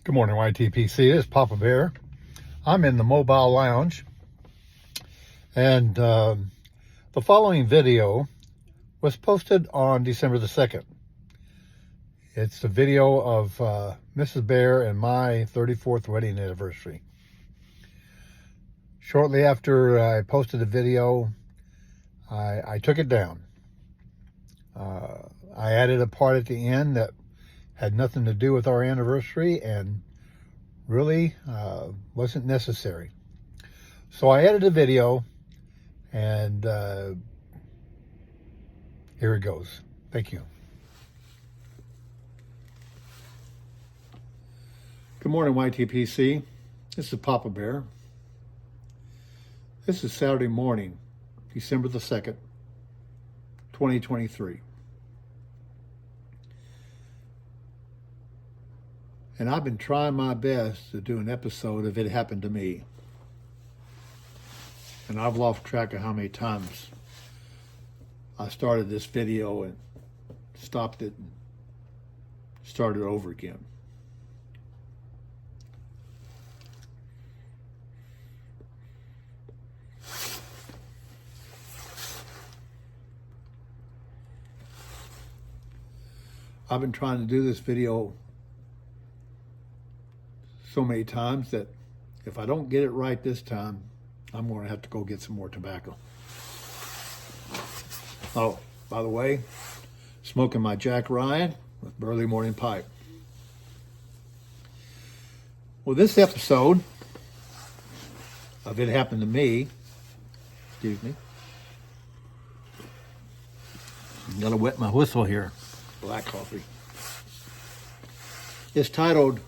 Good morning, YTPC. This is Papa Bear. I'm in the mobile lounge, and the following video was posted on December the 2nd. It's a video of Mrs. Bear and my 34th wedding anniversary. Shortly after I posted the video, I took it down. I added a part at the end that had nothing to do with our anniversary and really wasn't necessary. So I edited the video, and here it goes. Thank you. Good morning, YTPC. This is Papa Bear. This is Saturday morning, December the 2nd, 2023. And I've been trying my best to do an episode of It Happened to Me. And I've lost track of how many times I started this video and stopped it and started over again. I've been trying to do this video so many times that if I don't get it right this time, I'm going to have to go get some more tobacco. Oh, by the way, smoking my Jack Ryan with early morning pipe. Well, this episode of It Happened to Me, excuse me, I'm gonna wet my whistle here, black coffee, is titled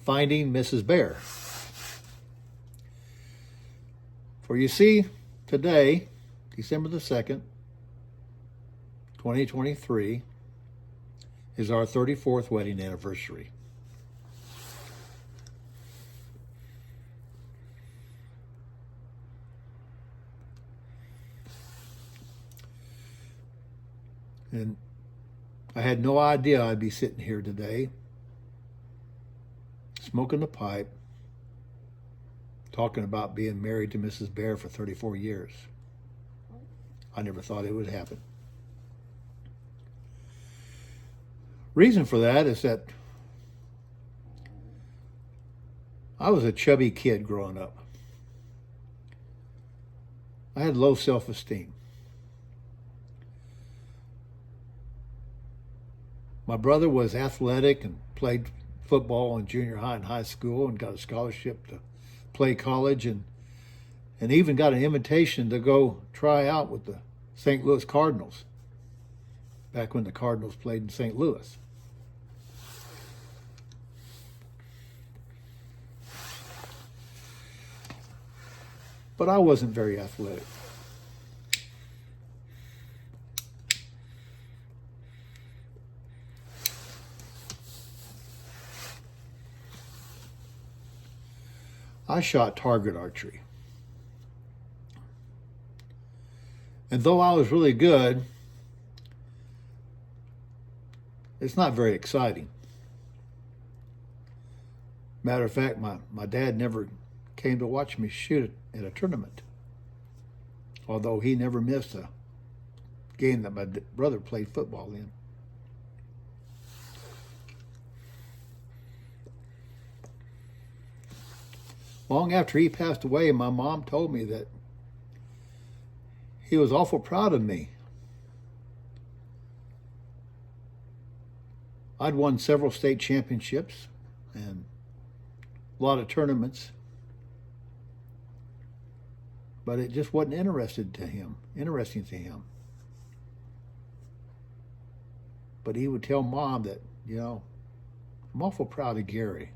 Finding Mrs. Bear. For you see, today, December the 2nd, 2023, is our 34th wedding anniversary. And I had no idea I'd be sitting here today, smoking a pipe, talking about being married to Mrs. Bear for 34 years. I never thought it would happen. Reason for that is that I was a chubby kid growing up. I had low self-esteem. My brother was athletic and played football in junior high and high school and got a scholarship to play college and even got an invitation to go try out with the St. Louis Cardinals back when the Cardinals played in St. Louis. But I wasn't very athletic. I shot target archery. And though I was really good, it's not very exciting. Matter of fact, my dad never came to watch me shoot at a tournament, although he never missed a game that my brother played football in. Long after he passed away, my mom told me that he was awful proud of me. I'd won several state championships and a lot of tournaments, but it just wasn't interesting to him. But he would tell Mom that, I'm awful proud of Gary.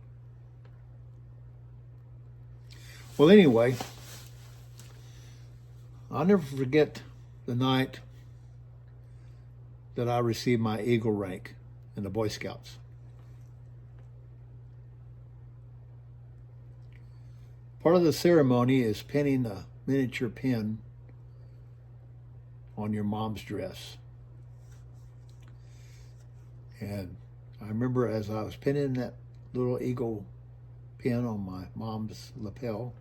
Well, anyway, I'll never forget the night that I received my Eagle rank in the Boy Scouts. Part of the ceremony is pinning a miniature pin on your mom's dress. And I remember as I was pinning that little eagle pin on my mom's lapel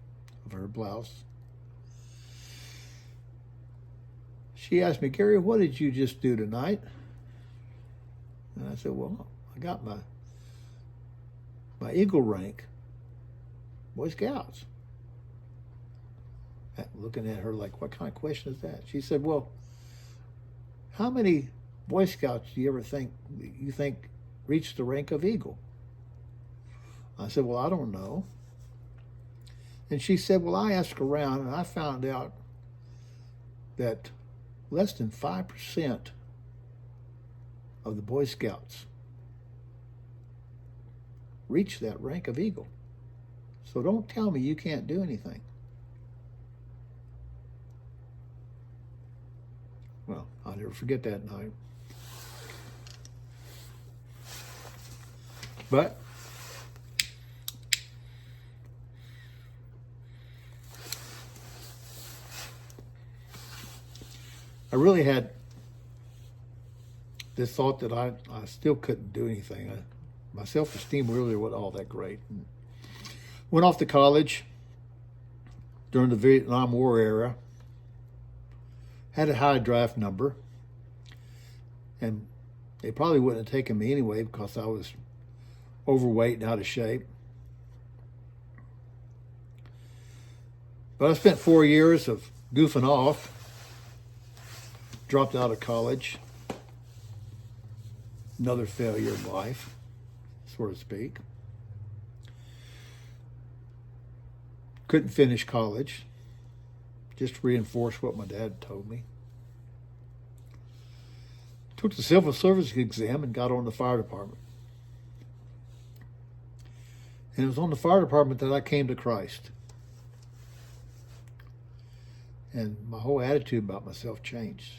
of her blouse. She asked me, Gary, what did you just do tonight? And I said, well, I got my Eagle rank, Boy Scouts. Looking at her like, what kind of question is that? She said, well, how many Boy Scouts do you think reached the rank of Eagle? I said, well, I don't know. And she said, well, I asked around and I found out that less than 5% of the Boy Scouts reach that rank of Eagle. So don't tell me you can't do anything. Well, I'll never forget that night. But I really had this thought that I still couldn't do anything. My self-esteem really wasn't all that great. And went off to college during the Vietnam War era. Had a high draft number. And they probably wouldn't have taken me anyway because I was overweight and out of shape. But I spent 4 years of goofing off. Dropped out of college. Another failure in life, so to speak. Couldn't finish college. Just reinforced what my dad told me. Took the civil service exam and got on the fire department. And it was on the fire department that I came to Christ. And my whole attitude about myself changed.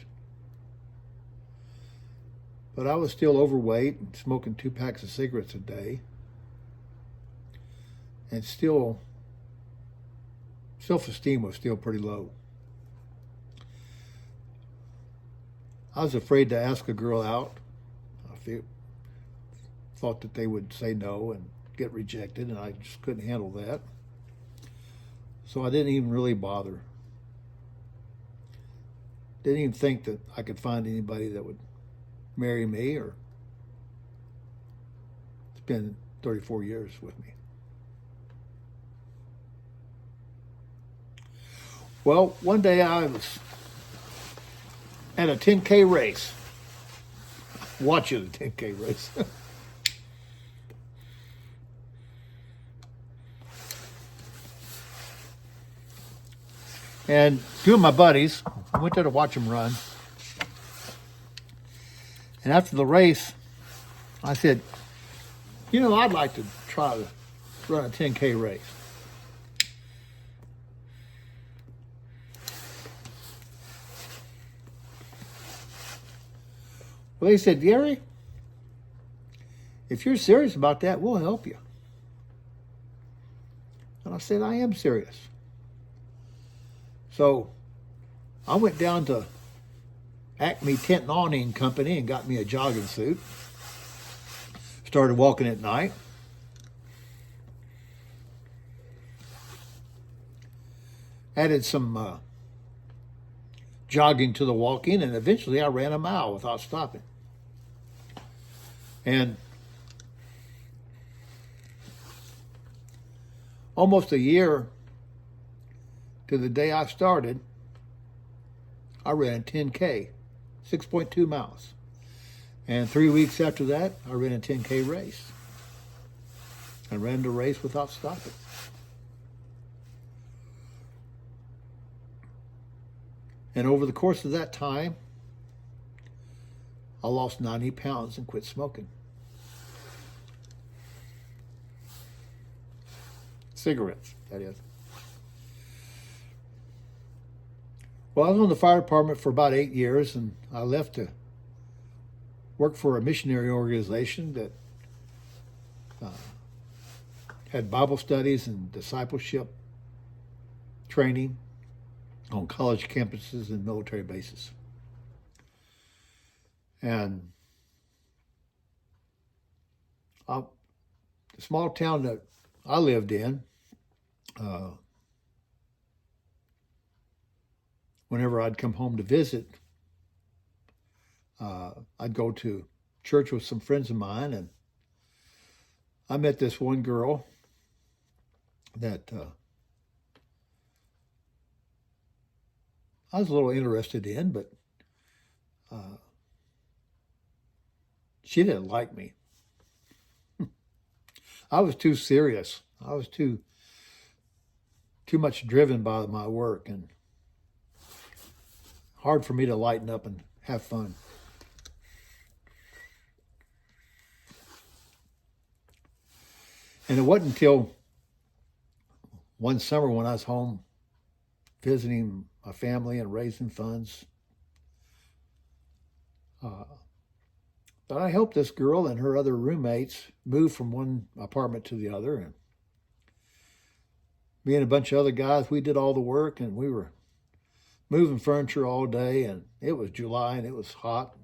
But I was still overweight and smoking 2 packs of cigarettes a day. And still, self-esteem was still pretty low. I was afraid to ask a girl out. I thought that they would say no and get rejected, and I just couldn't handle that. So I didn't even really bother. Didn't even think that I could find anybody that would marry me or spend 34 years with me. Well, one day I was at a 10K race, watching a 10K race. And 2 of my buddies, I went there to watch them run. And after the race, I said, you know, I'd like to try to run a 10K race. Well, they said, Gary, if you're serious about that, we'll help you. And I said, I am serious. So I went down to Acme Tent and Awning Company and got me a jogging suit. Started walking at night. Added some jogging to the walking, and eventually I ran a mile without stopping. And almost a year to the day I started, I ran 10K, 6.2 miles. And 3 weeks after that, I ran a 10K race. I ran the race without stopping. And over the course of that time, I lost 90 pounds and quit smoking. Cigarettes, that is. Well, I was on the fire department for about 8 years, and I left to work for a missionary organization that had Bible studies and discipleship training on college campuses and military bases. And the small town that I lived in, whenever I'd come home to visit, I'd go to church with some friends of mine, and I met this one girl that I was a little interested in, but she didn't like me. I was too serious. I was too much driven by my work, and hard for me to lighten up and have fun. And it wasn't until one summer when I was home visiting my family and raising funds that I helped this girl and her other roommates move from one apartment to the other. And me and a bunch of other guys, we did all the work, and we were moving furniture all day, and it was July, and it was hot,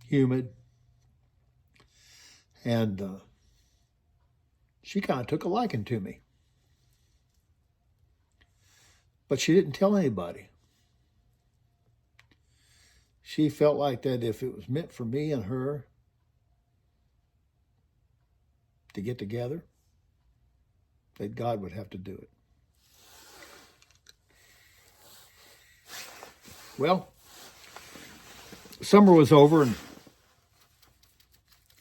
humid, and she kind of took a liking to me. But she didn't tell anybody. She felt like that if it was meant for me and her to get together, that God would have to do it. Well, summer was over, and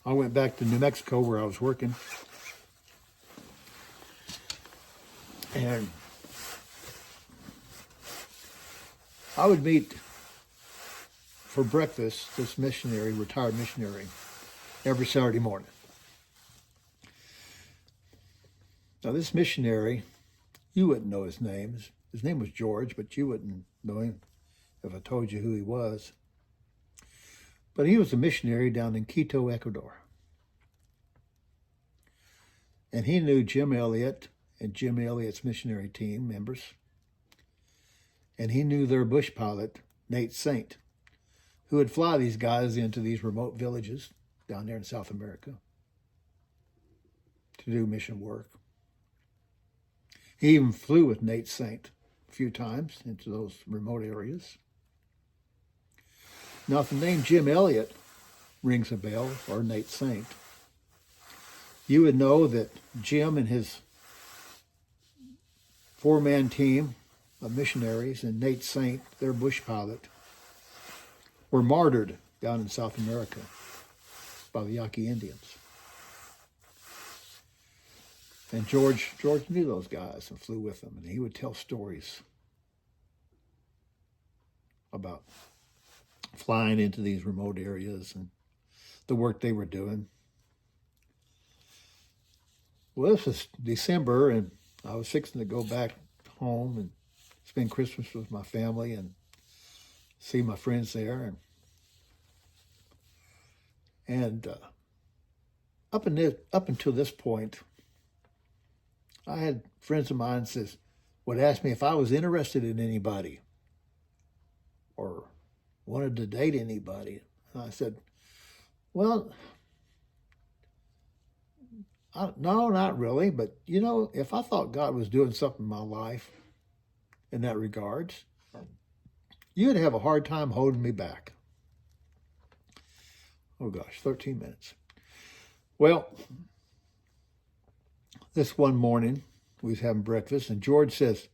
I went back to New Mexico where I was working. And I would meet for breakfast this missionary, retired missionary, every Saturday morning. Now this missionary, you wouldn't know his name. His name was George, but you wouldn't know him if I told you who he was. But he was a missionary down in Quito, Ecuador. And he knew Jim Elliot and Jim Elliot's missionary team members. And he knew their bush pilot, Nate Saint, who would fly these guys into these remote villages down there in South America to do mission work. He even flew with Nate Saint a few times into those remote areas. Now, if the name Jim Elliot rings a bell, or Nate Saint, you would know that Jim and his four-man team of missionaries and Nate Saint, their bush pilot, were martyred down in South America by the Yaqui Indians. And George knew those guys and flew with them, and he would tell stories about flying into these remote areas and the work they were doing. Well, this was December, and I was fixing to go back home and spend Christmas with my family and see my friends there. And up until this point, I had friends of mine would ask me if I was interested in anybody or wanted to date anybody. And I said, well, no, not really. But, if I thought God was doing something in my life in that regards, you'd have a hard time holding me back. Oh gosh, 13 minutes. Well, this one morning, we was having breakfast, and George says,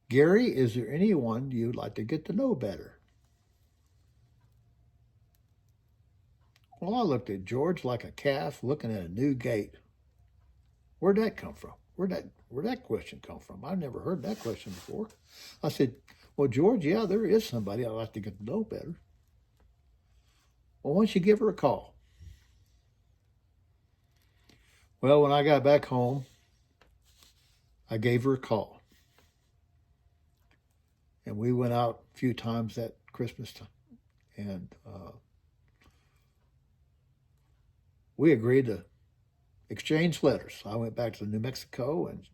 Gary, is there anyone you'd like to get to know better? Well, I looked at George like a calf looking at a new gate. Where'd that come from? Where'd that question come from? I've never heard that question before. I said, well, George, yeah, there is somebody I'd like to get to know better. Well, why don't you give her a call? Well, when I got back home, I gave her a call. And we went out a few times that Christmas time. And we agreed to exchange letters. I went back to New Mexico, and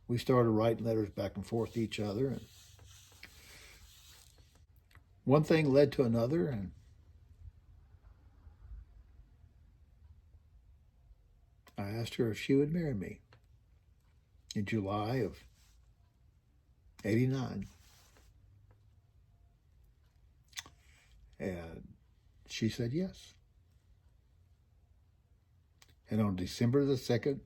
we started writing letters back and forth to each other. And one thing led to another, and I asked her if she would marry me in July of '89. And she said yes. And on December the 2nd,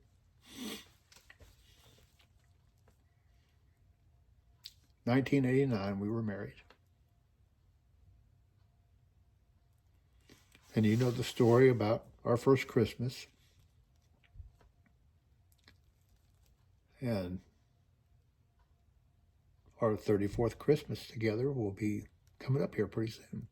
1989, we were married. And you know the story about our first Christmas. And our 34th Christmas together will be coming up here pretty soon.